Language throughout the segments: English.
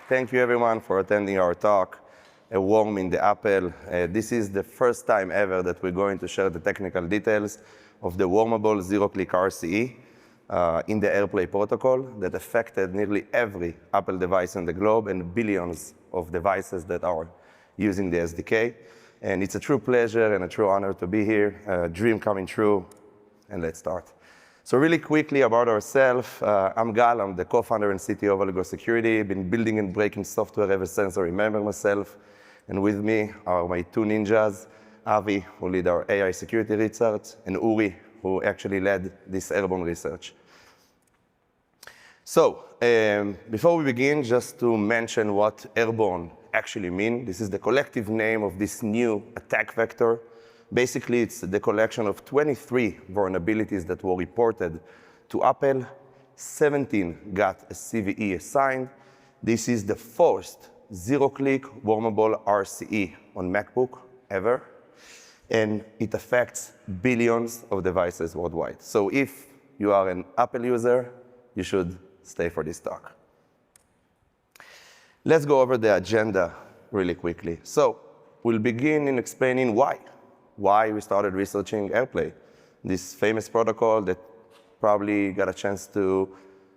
Thank you, everyone, for attending our talk, A Worm in the Apple. This is the first time ever that we're going to share the technical details of the Wormable zero-click RCE in the AirPlay protocol that affected nearly every Apple device in the globe and billions of devices that are using the SDK. And it's a true pleasure and a true honor to be here, a dream coming true. And let's start. So really quickly about ourselves, I'm Gal, I'm the co-founder and CTO of Oligo Security. Been building and breaking software ever since I remember myself. And with me are my two ninjas, Avi, who lead our AI security research, and Uri, who actually led this AirBorne research. So before we begin, just to mention what AirBorne actually means. This is the collective name of this new attack vector. Basically, it's the collection of 23 vulnerabilities that were reported to Apple. 17 got a CVE assigned. This is the first zero-click Wormable RCE on MacBook ever. And it affects billions of devices worldwide. So if you are an Apple user, you should stay for this talk. Let's go over the agenda really quickly. So we'll begin in explaining why we started researching AirPlay, this famous protocol that probably got a chance to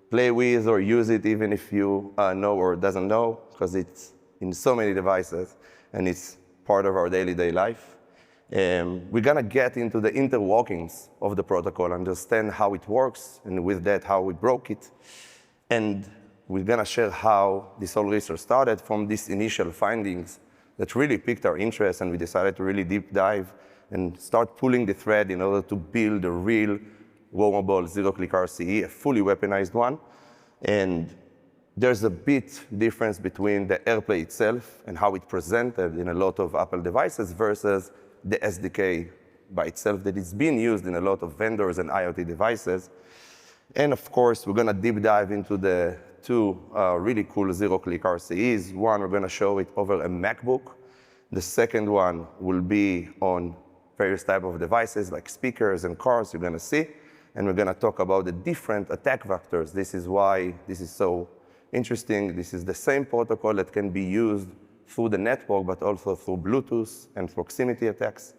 play with or use it even if you know or doesn't know, because it's in so many devices and it's part of our day-to-day life. We're going to get into the inner workings of the protocol, understand how it works, and with that, how we broke it. And we're going to share how this whole research started from these initial findings that really piqued our interest, and we decided to really deep dive and start pulling the thread in order to build a real Wormable zero-click RCE, a fully weaponized one. And there's a bit difference between the AirPlay itself and how it presented in a lot of Apple devices versus the SDK by itself that is being used in a lot of vendors and IoT devices. And of course, we're going to deep dive into the two really cool zero-click RCEs. One, we're going to show it over a MacBook. The second one will be on various types of devices like speakers and cars you're going to see. And we're going to talk about the different attack vectors. This is why this is so interesting. This is the same protocol that can be used through the network, but also through Bluetooth and proximity attacks.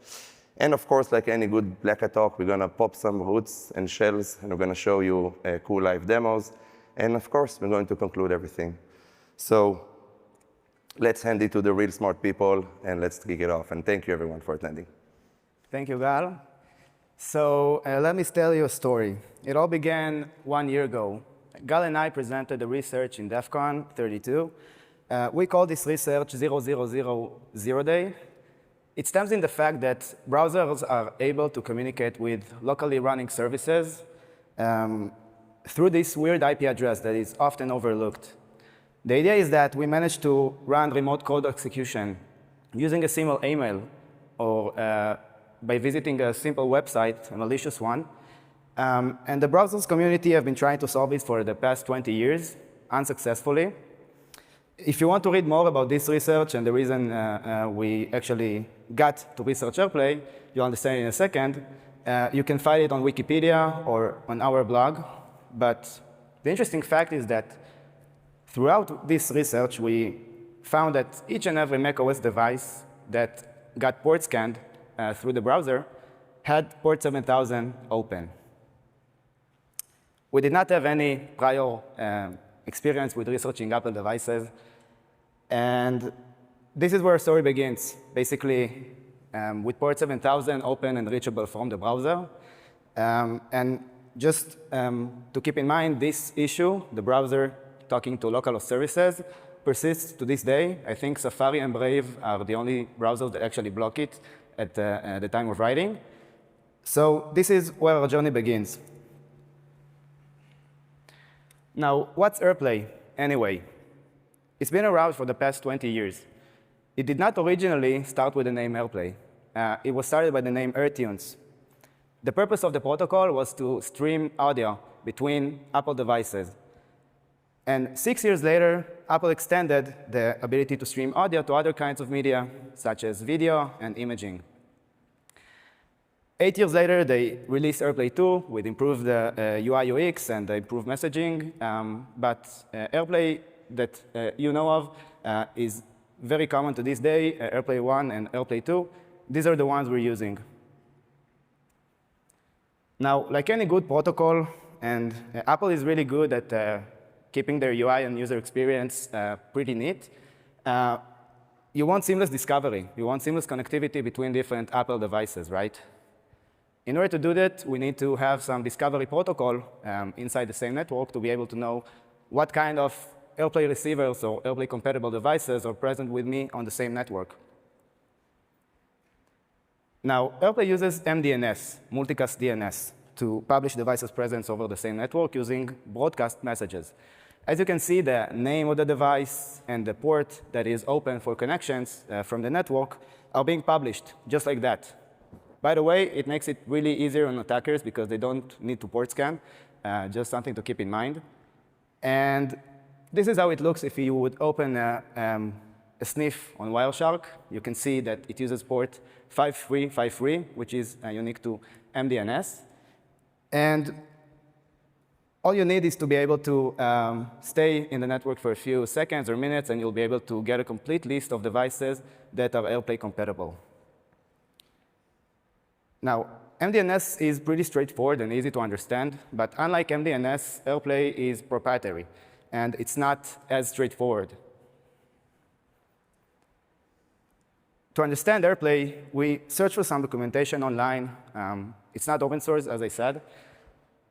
And of course, like any good Black Hat talk, we're going to pop some roots and shells, and we're going to show you cool live demos. And of course, we're going to conclude everything. So let's hand it to the real smart people, and let's kick it off. And thank you, everyone, for attending. Thank you, Gal. So let me tell you a story. It all began 1 year ago. Gal and I presented the research in DEF CON 32. We call this research 0000 Day. It stems in the fact that browsers are able to communicate with locally running services through this weird IP address that is often overlooked. The idea is that we managed to run remote code execution using a simple email or by visiting a simple website, a malicious one. And the browsers community have been trying to solve it for the past 20 years, unsuccessfully. If you want to read more about this research and the reason we actually got to research AirPlay, you'll understand in a second. You can find it on Wikipedia or on our blog. But the interesting fact is that throughout this research, we found that each and every macOS device that got port scanned through the browser had port 7000 open. We did not have any prior experience with researching Apple devices. And this is where our story begins, basically with port 7000 open and reachable from the browser. And just to keep in mind, this issue, the browser talking to local services, persists to this day. I think Safari and Brave are the only browsers that actually block it at the time of writing. So this is where our journey begins. Now, what's AirPlay anyway? It's been around for the past 20 years. It did not originally start with the name AirPlay. It was started by the name AirTunes. The purpose of the protocol was to stream audio between Apple devices. And 6 years later, Apple extended the ability to stream audio to other kinds of media, such as video and imaging. 8 years later, they released AirPlay 2 with improved UI UX and improved messaging. But AirPlay that you know of is very common to this day, AirPlay 1 and AirPlay 2. These are the ones we're using. Now, like any good protocol, and Apple is really good at keeping their UI and user experience pretty neat, you want seamless discovery. You want seamless connectivity between different Apple devices, right? In order to do that, we need to have some discovery protocol inside the same network to be able to know what kind of AirPlay receivers or AirPlay compatible devices are present with me on the same network. Now, AirPlay uses MDNS, multicast DNS, to publish devices' presence over the same network using broadcast messages. As you can see, the name of the device and the port that is open for connections from the network are being published just like that. By the way, it makes it really easier on attackers because they don't need to port scan, just something to keep in mind. And this is how it looks if you would open a sniff on Wireshark. You can see that it uses port 5353, which is unique to MDNS. And all you need is to be able to stay in the network for a few seconds or minutes, and you'll be able to get a complete list of devices that are AirPlay compatible. Now, MDNS is pretty straightforward and easy to understand, but unlike MDNS, AirPlay is proprietary, and it's not as straightforward. To understand AirPlay, we searched for some documentation online. It's not open source, as I said.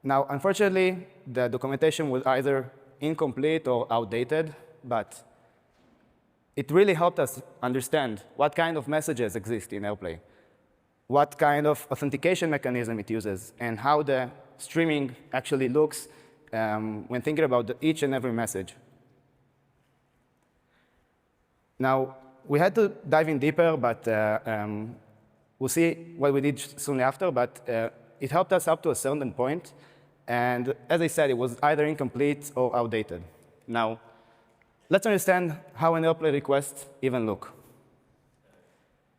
Now, unfortunately, the documentation was either incomplete or outdated, but it really helped us understand what kind of messages exist in AirPlay, what kind of authentication mechanism it uses, and how the streaming actually looks when thinking about each and every message. Now, we had to dive in deeper, but we'll see what we did soon after, but it helped us up to a certain point. And as I said, it was either incomplete or outdated. Now, let's understand how an AirPlay request even look.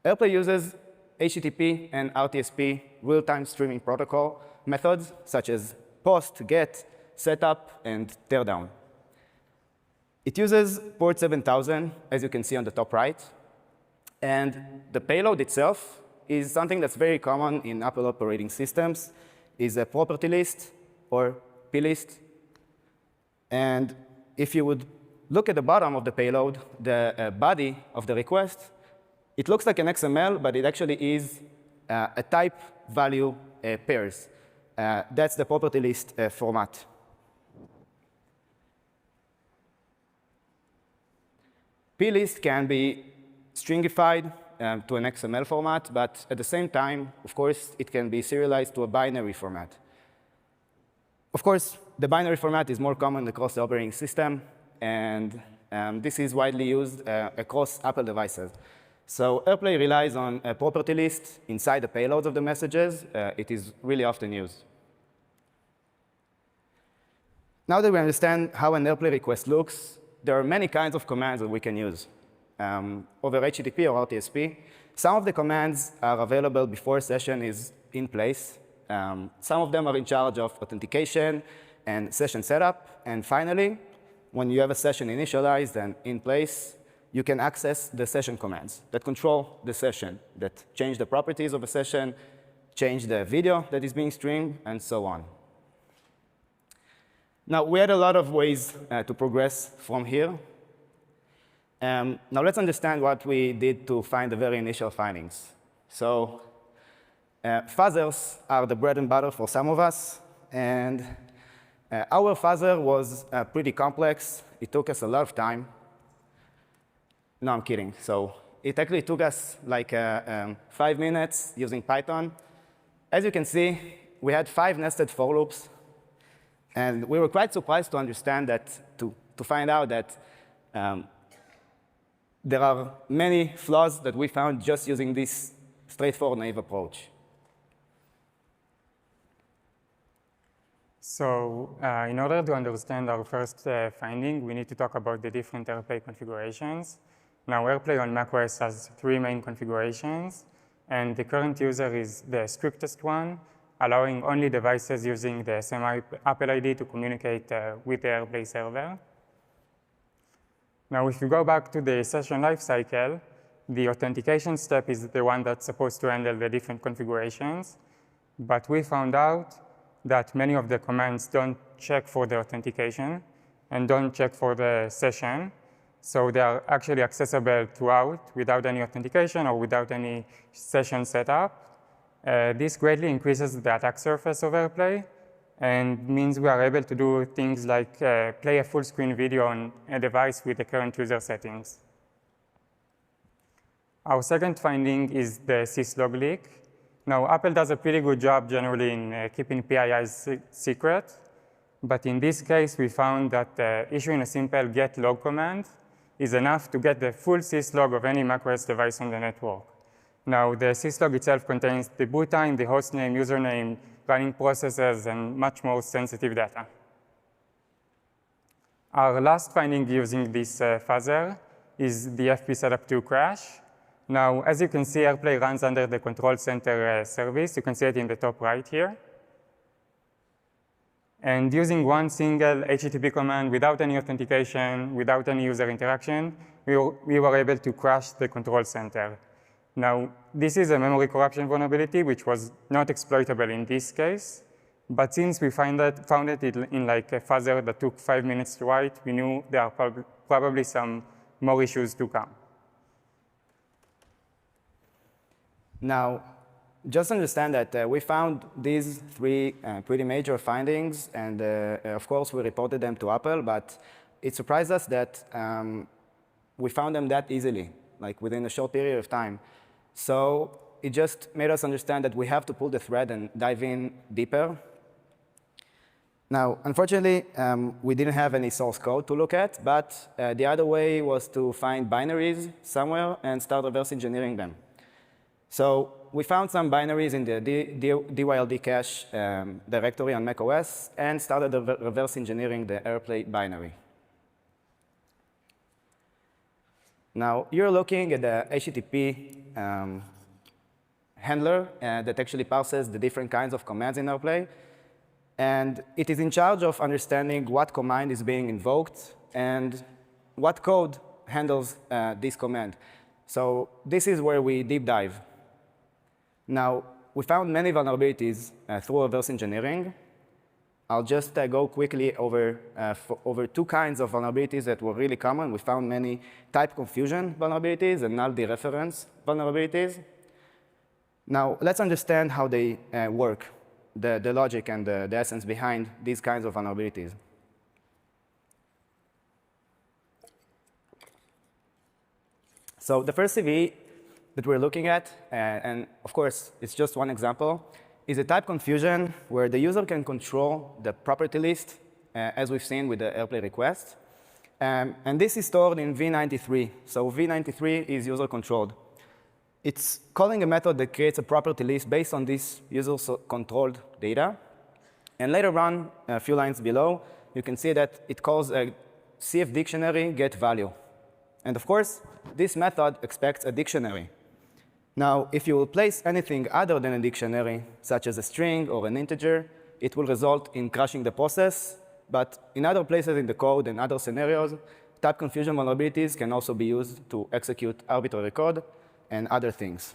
AirPlay uses HTTP and RTSP real-time streaming protocol methods, such as post, get, setup, and teardown. It uses port 7000, as you can see on the top right. And the payload itself is something that's very common in Apple operating systems, is a property list or plist. And if you would look at the bottom of the payload, the body of the request, it looks like an XML, but it actually is a type value pairs. That's the property list format. plist can be stringified to an XML format, but at the same time, of course, it can be serialized to a binary format. Of course, the binary format is more common across the operating system, and this is widely used across Apple devices. So AirPlay relies on a property list inside the payloads of the messages. It is really often used. Now that we understand how an AirPlay request looks, there are many kinds of commands that we can use over HTTP or RTSP. Some of the commands are available before a session is in place. Some of them are in charge of authentication and session setup. And finally, when you have a session initialized and in place, you can access the session commands that control the session, that change the properties of a session, change the video that is being streamed, and so on. Now, we had a lot of ways to progress from here. Now, let's understand what we did to find the very initial findings. So fuzzers are the bread and butter for some of us. And our fuzzer was pretty complex. It took us a lot of time. No, I'm kidding. So it actually took us like 5 minutes using Python. As you can see, we had 5 nested for loops. And we were quite surprised to understand that, to find out that there are many flaws that we found just using this straightforward naive approach. So in order to understand our first finding, we need to talk about the different AirPlay configurations. Now, AirPlay on macOS has 3 main configurations, and the current user is the strictest one, allowing only devices using the same Apple ID to communicate with the AirPlay server. Now, if you go back to the session lifecycle, the authentication step is the one that's supposed to handle the different configurations. But we found out that many of the commands don't check for the authentication and don't check for the session. So they are actually accessible throughout without any authentication or without any session setup. This greatly increases the attack surface of AirPlay and means we are able to do things like play a full screen video on a device with the current user settings. Our second finding is the syslog leak. Now, Apple does a pretty good job generally in keeping PIIs secret, but in this case, we found that issuing a simple get log command is enough to get the full syslog of any macOS device on the network. Now, the syslog itself contains the boot time, the hostname, username, running processes, and much more sensitive data. Our last finding using this fuzzer is the FP-Setup2 crash. Now, as you can see, AirPlay runs under the control center service. You can see it in the top right here. And using one single HTTP command without any authentication, without any user interaction, we were able to crash the control center. Now, this is a memory corruption vulnerability, which was not exploitable in this case. But since we found it in like a fuzzer that took 5 minutes to write, we knew there are probably some more issues to come. Now, just understand that we found these three pretty major findings, and of course, we reported them to Apple, but it surprised us that we found them that easily, like within a short period of time. So it just made us understand that we have to pull the thread and dive in deeper. Now, unfortunately, we didn't have any source code to look at, but the other way was to find binaries somewhere and start reverse engineering them. So we found some binaries in the DYLD cache directory on macOS and started reverse engineering the AirPlay binary. Now, you're looking at the HTTP handler that actually parses the different kinds of commands in AirPlay. And it is in charge of understanding what command is being invoked and what code handles this command. So this is where we deep dive. Now, we found many vulnerabilities through reverse engineering. I'll just go quickly over 2 kinds of vulnerabilities that were really common. We found many type confusion vulnerabilities and null dereference vulnerabilities. Now, let's understand how they work, the logic and the essence behind these kinds of vulnerabilities. So the first CVE that we're looking at, and of course, it's just one example, is a type confusion where the user can control the property list, as we've seen with the AirPlay request. And this is stored in v93. So v93 is user-controlled. It's calling a method that creates a property list based on this user-controlled data. And later on, a few lines below, you can see that it calls a CF dictionary get value. And of course, this method expects a dictionary. Now, if you will place anything other than a dictionary, such as a string or an integer, it will result in crashing the process. But in other places in the code and other scenarios, type confusion vulnerabilities can also be used to execute arbitrary code and other things.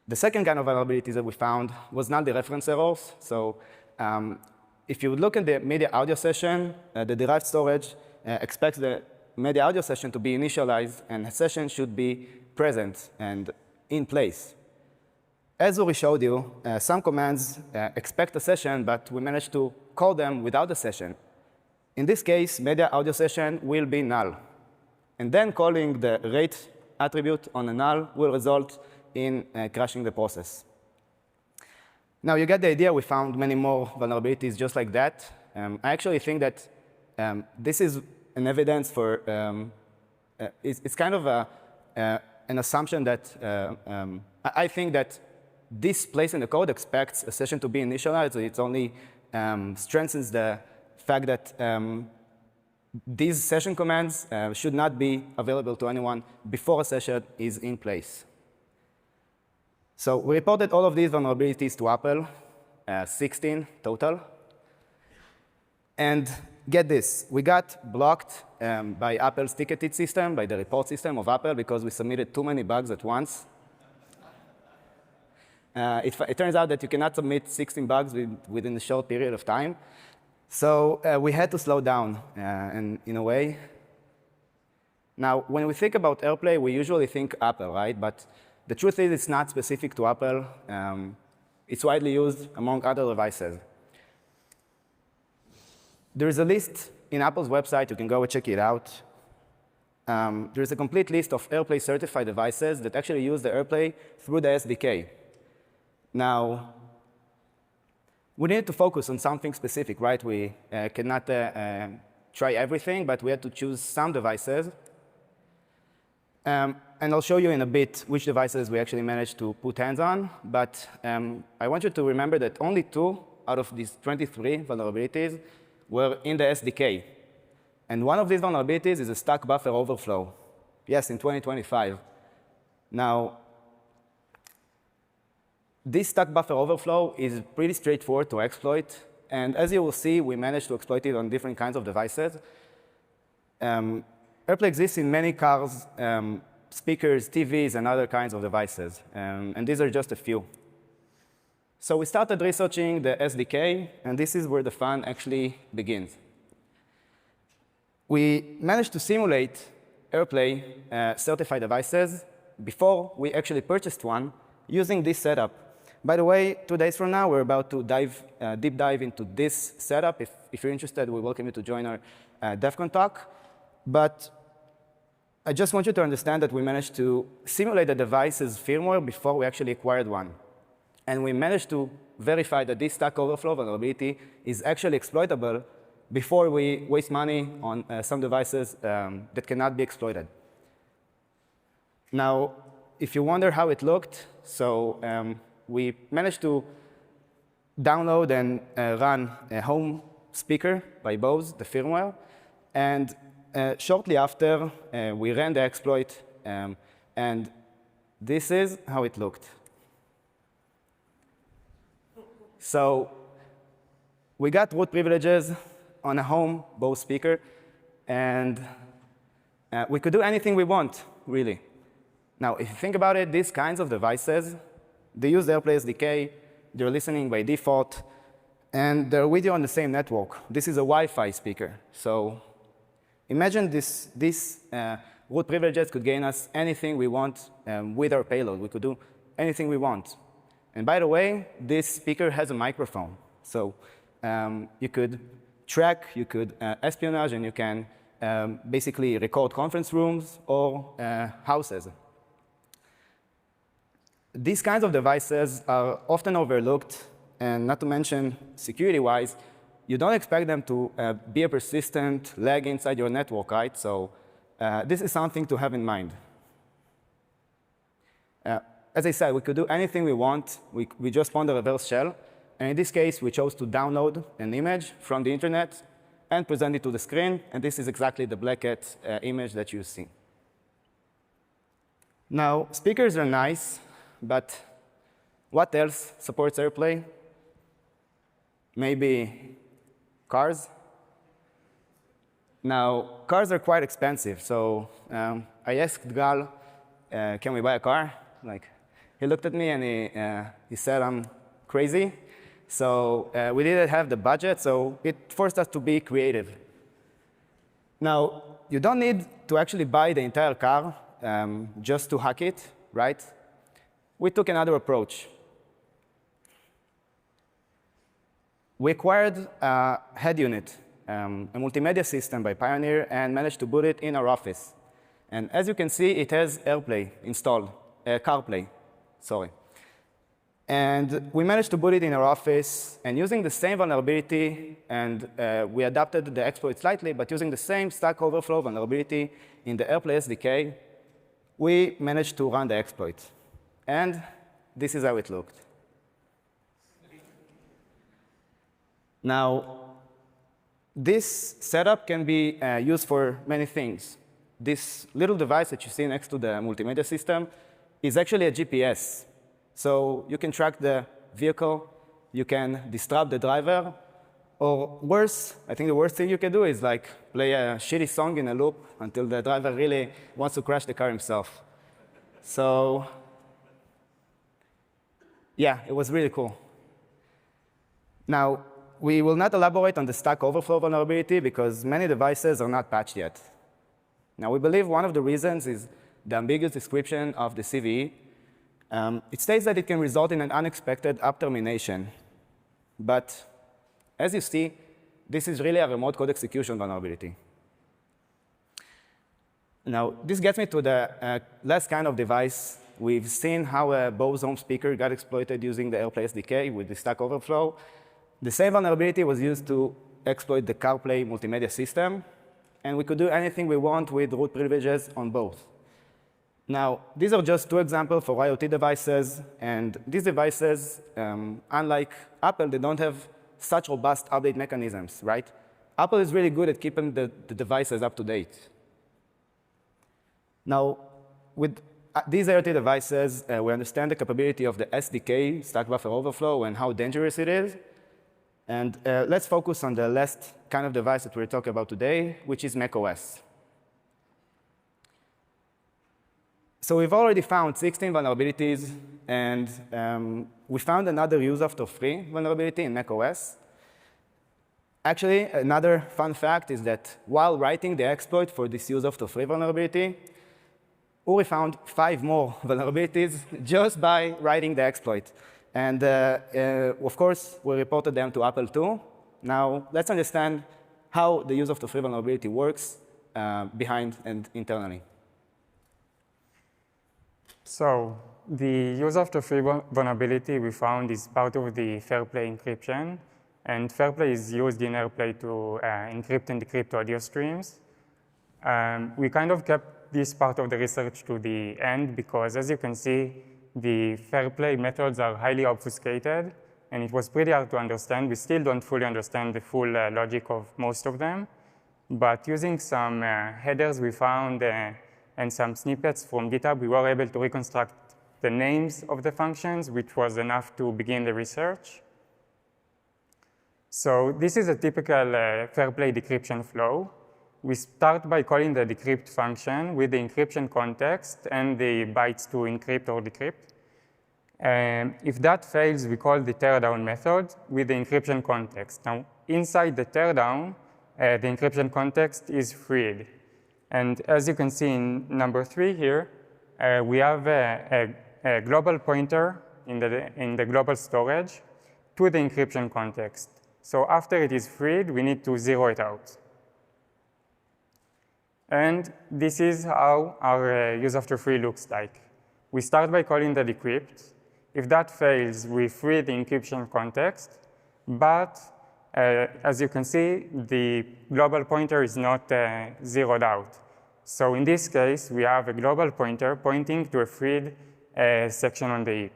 The second kind of vulnerabilities that we found was null dereference errors. So if you look at the media audio session, the derived storage expects the media audio session to be initialized, and a session should be present and in place. As we showed you, some commands expect a session, but we managed to call them without a session. In this case, media audio session will be null. And then calling the rate attribute on a null will result in crashing the process. Now, you get the idea. We found many more vulnerabilities just like that. I actually think that this is an evidence for, it's kind of an assumption that I think that this place in the code expects a session to be initialized. It only strengthens the fact that these session commands should not be available to anyone before a session is in place. So we reported all of these vulnerabilities to Apple, 16 total. And get this, we got blocked by Apple's ticketed system, by the report system of Apple, because we submitted too many bugs at once. It turns out that you cannot submit 16 bugs within a short period of time. So we had to slow down in a way. Now, when we think about AirPlay, we usually think Apple, right? But the truth is it's not specific to Apple. It's widely used among other devices. There is a list in Apple's website. You can go and check it out. There is a complete list of AirPlay certified devices that actually use the AirPlay through the SDK. Now, we need to focus on something specific, right? We cannot try everything, but we had to choose some devices. And I'll show you in a bit which devices we actually managed to put hands on. But I want you to remember that only 2 out of these 23 vulnerabilities were in the SDK. And one of these vulnerabilities is a stack buffer overflow. Yes, in 2025. Now, this stack buffer overflow is pretty straightforward to exploit. And as you will see, we managed to exploit it on different kinds of devices. AirPlay exists in many cars, speakers, TVs, and other kinds of devices. And these are just a few. So we started researching the SDK, and this is where the fun actually begins. We managed to simulate AirPlay certified devices before we actually purchased one using this setup. By the way, 2 days from now, we're about to deep dive into this setup. If you're interested, we welcome you to join our DEF CON talk. But I just want you to understand that we managed to simulate the device's firmware before we actually acquired one. And we managed to verify that this Stack Overflow vulnerability is actually exploitable before we waste money on some devices that cannot be exploited. Now, if you wonder how it looked, so we managed to download and run a home speaker by Bose, the firmware. And shortly after, we ran the exploit. And this is how it looked. So we got root privileges on a home Bose speaker. And we could do anything we want, really. Now, if you think about it, these kinds of devices, they use the AirPlay SDK. They're listening by default. And they're with you on the same network. This is a Wi-Fi speaker. So imagine these root privileges could gain us anything we want with our payload. We could do anything we want. And by the way, this speaker has a microphone. So you could track, you could espionage, and you can basically record conference rooms or houses. These kinds of devices are often overlooked, and not to mention security-wise, you don't expect them to be a persistent lag inside your network, right? So this is something to have in mind. As I said, we could do anything we want. We just found a reverse shell. And in this case, we chose to download an image from the internet and present it to the screen. And this is exactly the black hat image that you see. Now, speakers are nice, but what else supports AirPlay? Maybe cars? Now, cars are quite expensive. So I asked Gal, can we buy a car? He looked at me and he said I'm crazy. So we didn't have the budget, so it forced us to be creative. Now, you don't need to actually buy the entire car just to hack it, right? We took another approach. We acquired a head unit, a multimedia system by Pioneer, and managed to boot it in our office. And as you can see, it has AirPlay installed, CarPlay, sorry. And we managed to boot it in our office, and using the same vulnerability, and we adapted the exploit slightly, but using the same Stack Overflow vulnerability in the AirPlay SDK, we managed to run the exploit. And this is how it looked. Now, this setup can be used for many things. This little device that you see next to the multimedia system is actually a GPS. So you can track the vehicle, you can disrupt the driver, Or worse, I think the worst thing you can do is like play a shitty song in a loop until the driver really wants to crash the car himself. So yeah, it was really cool. Now, we will not elaborate on the Stack Overflow vulnerability because many devices are not patched yet. Now, we believe one of the reasons is the ambiguous description of the CVE. It states that it can result in an unexpected app termination. But as you see, this is really a remote code execution vulnerability. Now, this gets me to the last kind of device. We've seen how a Bose home speaker got exploited using the AirPlay SDK with the Stack Overflow. The same vulnerability was used to exploit the CarPlay multimedia system, and we could do anything we want with root privileges on both. Now, these are just two examples for IoT devices, and these devices, unlike Apple, they don't have such robust update mechanisms, right? Apple is really good at keeping the devices up to date. Now, with these IoT devices, we understand the capability of the SDK, Stack Buffer Overflow, and how dangerous it is. And let's focus on the last kind of device that we're talking about today, which is macOS. So we've already found 16 vulnerabilities, and we found another use after free vulnerability in macOS. Actually, another fun fact is that while writing the exploit for this use after free vulnerability, Uri found 5 more vulnerabilities just by writing the exploit. And of course, we reported them to Apple too. Now, let's understand how the use of the free vulnerability works behind and internally. So the use of the free vulnerability we found is part of the FairPlay encryption. And FairPlay is used in AirPlay to encrypt and decrypt audio streams. We kind of kept this part of the research to the end because, as you can see, the FairPlay methods are highly obfuscated, and it was pretty hard to understand. We still don't fully understand the full logic of most of them. But using some headers we found and some snippets from GitHub, we were able to reconstruct the names of the functions, which was enough to begin the research. So this is a typical FairPlay decryption flow. We start by calling the decrypt function with the encryption context and the bytes to encrypt or decrypt. If that fails, we call the teardown method with the encryption context. Now, inside the teardown, the encryption context is freed. And as you can see in number 3 here, we have a global pointer in the global storage to the encryption context. So after it is freed, we need to zero it out. And this is how our use after free looks like. We start by calling the decrypt. If that fails, we free the encryption context. But as you can see, the global pointer is not zeroed out. So in this case, we have a global pointer pointing to a freed section on the heap.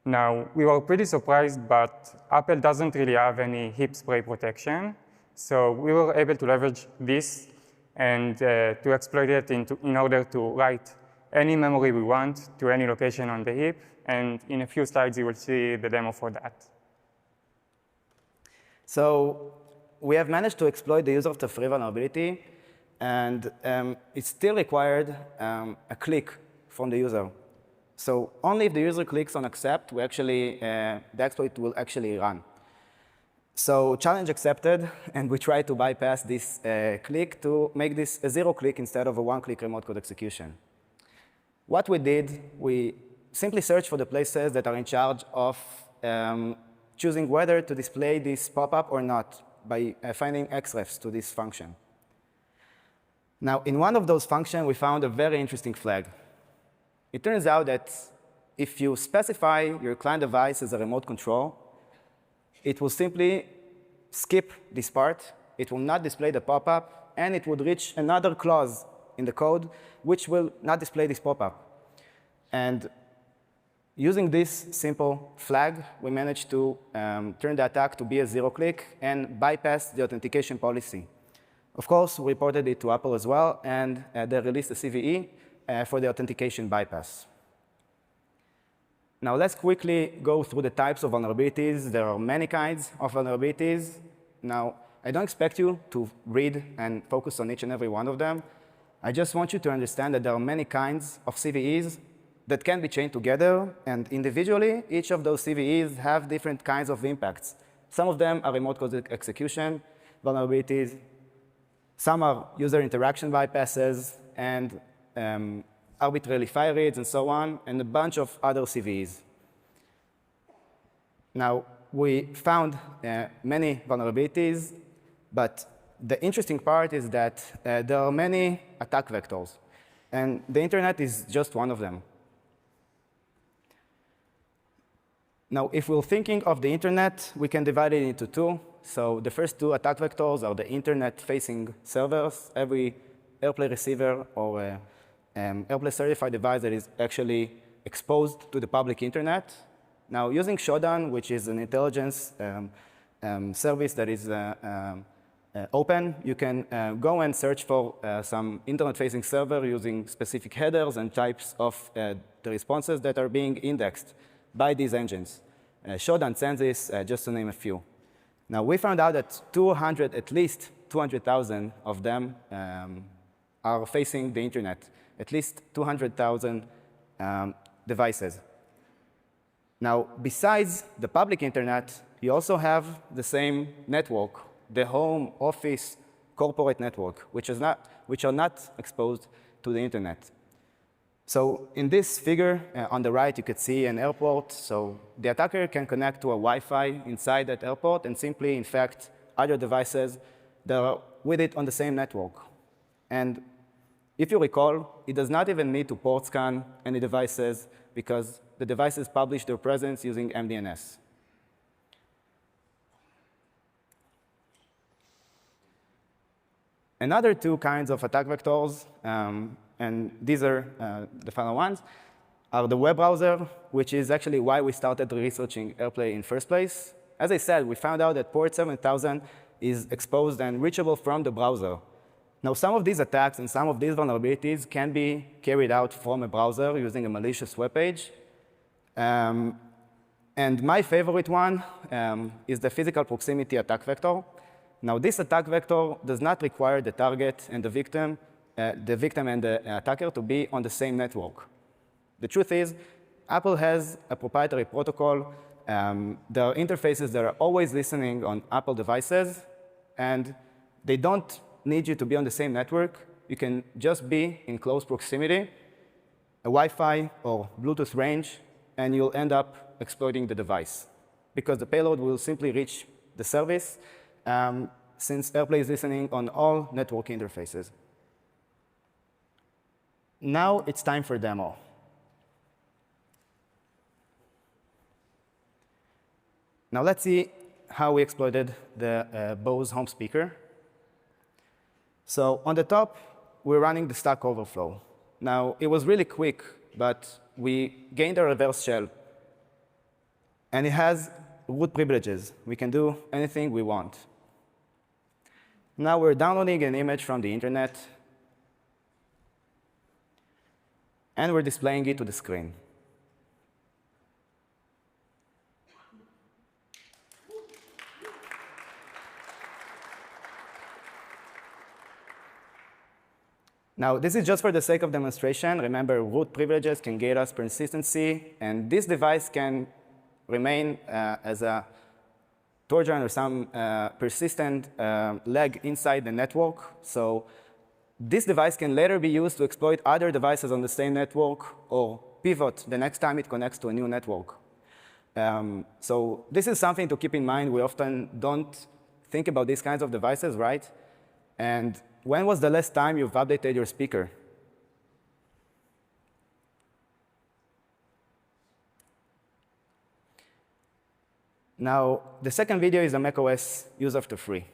Now, we were pretty surprised, but Apple doesn't really have any heap spray protection. So we were able to leverage this and to exploit it in order to write any memory we want to any location on the heap. And in a few slides, you will see the demo for that. So we have managed to exploit the use of the free vulnerability, and it still required a click from the user. So only if the user clicks on accept, the exploit will actually run. So challenge accepted, and we tried to bypass this click to make this a 0 click instead of a 1-click remote code execution. What we did, we simply searched for the places that are in charge of choosing whether to display this pop-up or not by finding xrefs to this function. Now, in one of those functions, we found a very interesting flag. It turns out that if you specify your client device as a remote control, it will simply skip this part. It will not display the pop-up, and it would reach another clause in the code which will not display this pop-up. And using this simple flag, we managed to turn the attack to be a 0-click and bypass the authentication policy. Of course, we reported it to Apple as well, and they released a CVE for the authentication bypass. Now, let's quickly go through the types of vulnerabilities. There are many kinds of vulnerabilities. Now, I don't expect you to read and focus on each and every one of them. I just want you to understand that there are many kinds of CVEs that can be chained together, and individually, each of those CVEs have different kinds of impacts. Some of them are remote code execution vulnerabilities. Some are user interaction bypasses and arbitrarily file reads and so on, and a bunch of other CVEs. Now, we found many vulnerabilities, but the interesting part is that there are many attack vectors, and the internet is just one of them. Now, if we're thinking of the internet, we can divide it into two. So the first two attack vectors are the internet-facing servers, every AirPlay receiver or AirPlay certified device that is actually exposed to the public internet. Now, using Shodan, which is an intelligence service that is open, you can go and search for some internet-facing server using specific headers and types of the responses that are being indexed by these engines. Shodan, Census, just to name a few. Now, we found out that at least 200,000 of them are facing the internet, at least 200,000 devices. Now, besides the public internet, you also have the same network, the home, office, corporate network, which are not exposed to the internet. So in this figure on the right, you could see an airport. So the attacker can connect to a Wi-Fi inside that airport and simply infect other devices that are with it on the same network. And if you recall, it does not even need to port scan any devices because the devices publish their presence using MDNS. Another two kinds of attack vectors, and these are the final ones, are the web browser, which is actually why we started researching AirPlay in first place. As I said, we found out that port 7000 is exposed and reachable from the browser. Now, some of these attacks and some of these vulnerabilities can be carried out from a browser using a malicious web page. And my favorite one is the physical proximity attack vector. Now, this attack vector does not require the target and the victim and the attacker to be on the same network. The truth is, Apple has a proprietary protocol. There are interfaces that are always listening on Apple devices, and they don't need you to be on the same network. You can just be in close proximity, a Wi-Fi or Bluetooth range, and you'll end up exploiting the device because the payload will simply reach the service since AirPlay is listening on all network interfaces. Now it's time for demo. Now let's see how we exploited the Bose home speaker. So on the top, we're running the Stack Overflow. Now, it was really quick, but we gained a reverse shell. And it has root privileges. We can do anything we want. Now we're downloading an image from the internet, and we're displaying it to the screen. Now, this is just for the sake of demonstration. Remember, root privileges can get us persistency, and this device can remain as a Trojan or some persistent leg inside the network. So this device can later be used to exploit other devices on the same network or pivot the next time it connects to a new network. So this is something to keep in mind. We often don't think about these kinds of devices, right? And when was the last time you've updated your speaker? Now, the second video is a macOS use after free.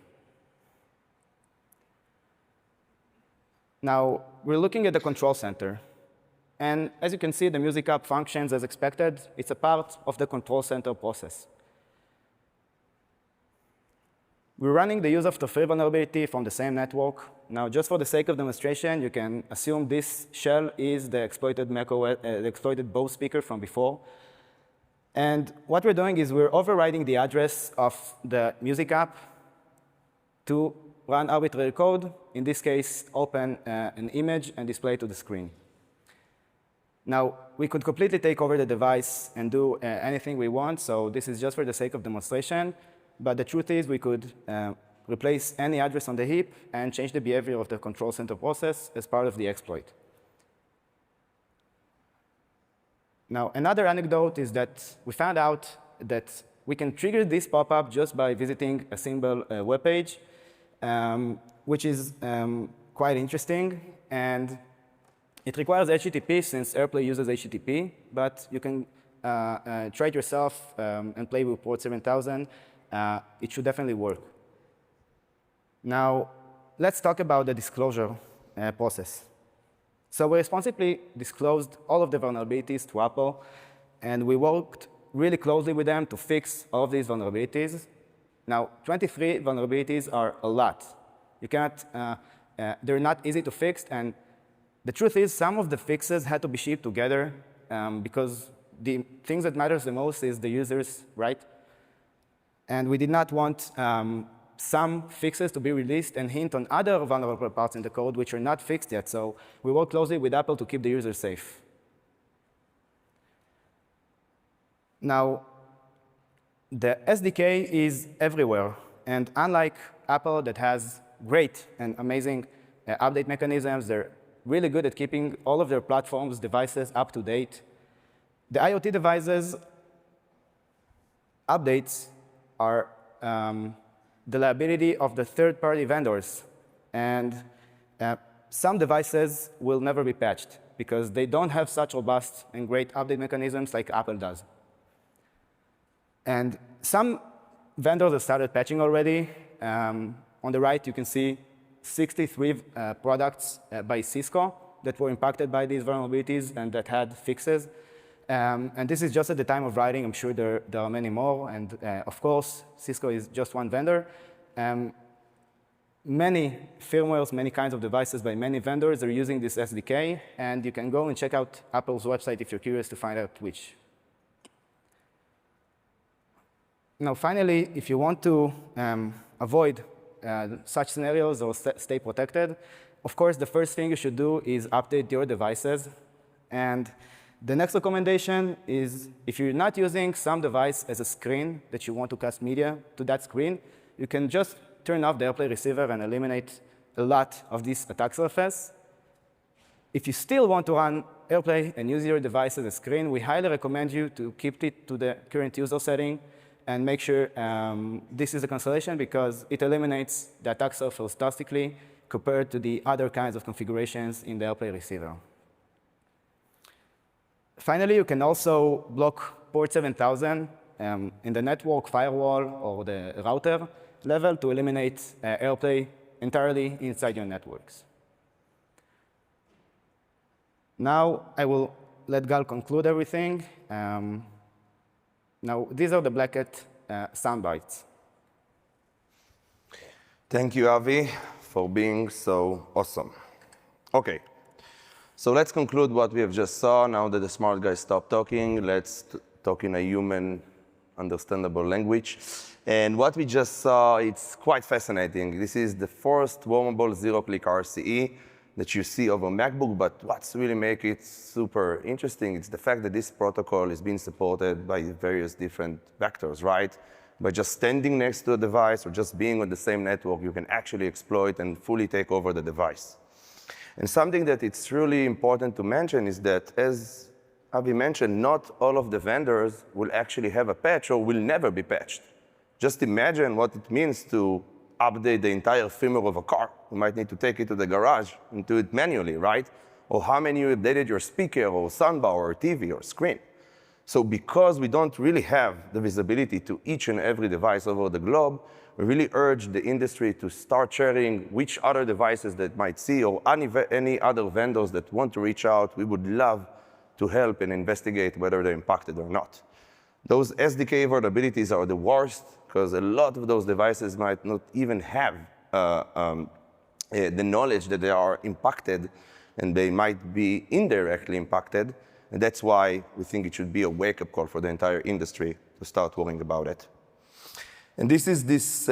Now, we're looking at the control center. And as you can see, the music app functions as expected. It's a part of the control center process. We're running the use after free vulnerability from the same network. Now, just for the sake of demonstration, you can assume this shell is the exploited macOS, the exploited Bose speaker from before. And what we're doing is we're overriding the address of the music app to run arbitrary code, in this case, open an image and display it to the screen. Now, we could completely take over the device and do anything we want, so this is just for the sake of demonstration. But the truth is we could replace any address on the heap and change the behavior of the control center process as part of the exploit. Now, another anecdote is that we found out that we can trigger this pop-up just by visiting a single web page, which is quite interesting. And it requires HTTP since AirPlay uses HTTP, but you can try it yourself and play with port 7000. It should definitely work. Now, let's talk about the disclosure process. So we responsibly disclosed all of the vulnerabilities to Apple, and we worked really closely with them to fix all of these vulnerabilities. Now, 23 vulnerabilities are a lot. You cannot, they're not easy to fix, and the truth is some of the fixes had to be shipped together because the things that matters the most is the users, right? And we did not want some fixes to be released and hint on other vulnerable parts in the code which are not fixed yet. So we work closely with Apple to keep the user safe. Now, the SDK is everywhere. And unlike Apple that has great and amazing update mechanisms, they're really good at keeping all of their platforms, devices up to date. The IoT devices updates are the liability of the third-party vendors. And some devices will never be patched because they don't have such robust and great update mechanisms like Apple does. And some vendors have started patching already. On the right, you can see 63 products by Cisco that were impacted by these vulnerabilities and that had fixes. And this is just at the time of writing. I'm sure there are many more. And of course, Cisco is just one vendor. Many firmwares, many kinds of devices by many vendors are using this SDK. And you can go and check out Apple's website if you're curious to find out which. Now, finally, if you want to avoid such scenarios or stay protected, of course, the first thing you should do is update your devices. And the next recommendation is if you're not using some device as a screen that you want to cast media to that screen, you can just turn off the AirPlay receiver and eliminate a lot of this attack surface. If you still want to run AirPlay and use your device as a screen, we highly recommend you to keep it to the current user setting and make sure this is a constellation because it eliminates the attack surface drastically compared to the other kinds of configurations in the AirPlay receiver. Finally, you can also block port 7000 in the network firewall or the router level to eliminate AirPlay entirely inside your networks. Now, I will let Gal conclude everything. Now, these are the Black Hat sound bites. Thank you, Avi, for being so awesome. OK, so let's conclude what we have just saw. Now that the smart guys stopped talking, let's talk in a human, understandable language. And what we just saw, it's quite fascinating. This is the first Wormable zero-click RCE that you see over MacBook, but what's really make it super interesting is the fact that this protocol is being supported by various different vectors, right? By just standing next to a device or just being on the same network, you can actually exploit and fully take over the device. And something that it's really important to mention is that, as Avi mentioned, not all of the vendors will actually have a patch or will never be patched. Just imagine what it means to update the entire firmware of a car. You might need to take it to the garage and do it manually, right? Or how many you updated your speaker or soundbar or TV or screen. So because we don't really have the visibility to each and every device over the globe, we really urge the industry to start sharing which other devices that might see or any other vendors that want to reach out. We would love to help and investigate whether they're impacted or not. Those SDK vulnerabilities are the worst because a lot of those devices might not even have the knowledge that they are impacted, and they might be indirectly impacted. And that's why we think it should be a wake-up call for the entire industry to start worrying about it. And this is this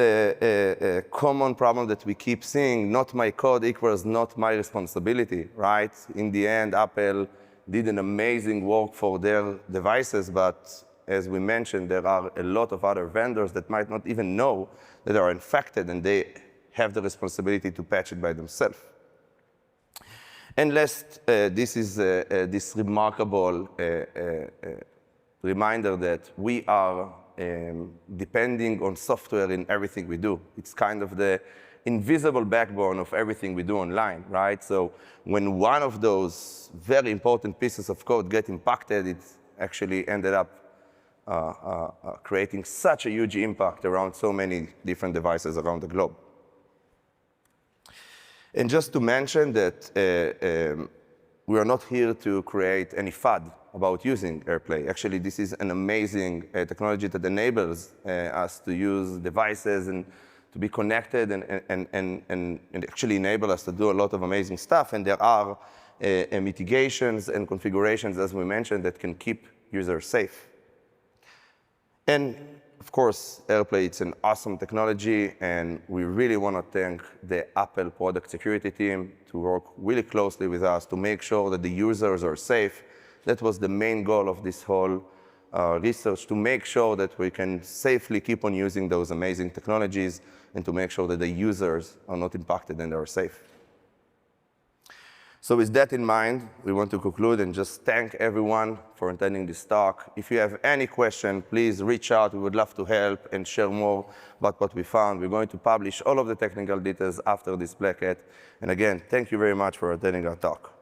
common problem that we keep seeing, not my code equals not my responsibility, right? In the end, Apple did an amazing work for their devices, but as we mentioned, there are a lot of other vendors that might not even know that they are infected, and they have the responsibility to patch it by themselves. And last, this is this remarkable reminder that we are depending on software in everything we do. It's kind of the invisible backbone of everything we do online, right? So when one of those very important pieces of code get impacted, it actually ended up creating such a huge impact around so many different devices around the globe. And just to mention that we are not here to create any FUD about using AirPlay. Actually, this is an amazing technology that enables us to use devices and to be connected and actually enable us to do a lot of amazing stuff. And there are mitigations and configurations, as we mentioned, that can keep users safe. And of course, AirPlay, it's an awesome technology, and we really want to thank the Apple product security team to work really closely with us to make sure that the users are safe. That was the main goal of this whole research, to make sure that we can safely keep on using those amazing technologies and to make sure that the users are not impacted and are safe. So with that in mind, we want to conclude and just thank everyone for attending this talk. If you have any question, please reach out. We would love to help and share more about what we found. We're going to publish all of the technical details after this Black Hat. And again, thank you very much for attending our talk.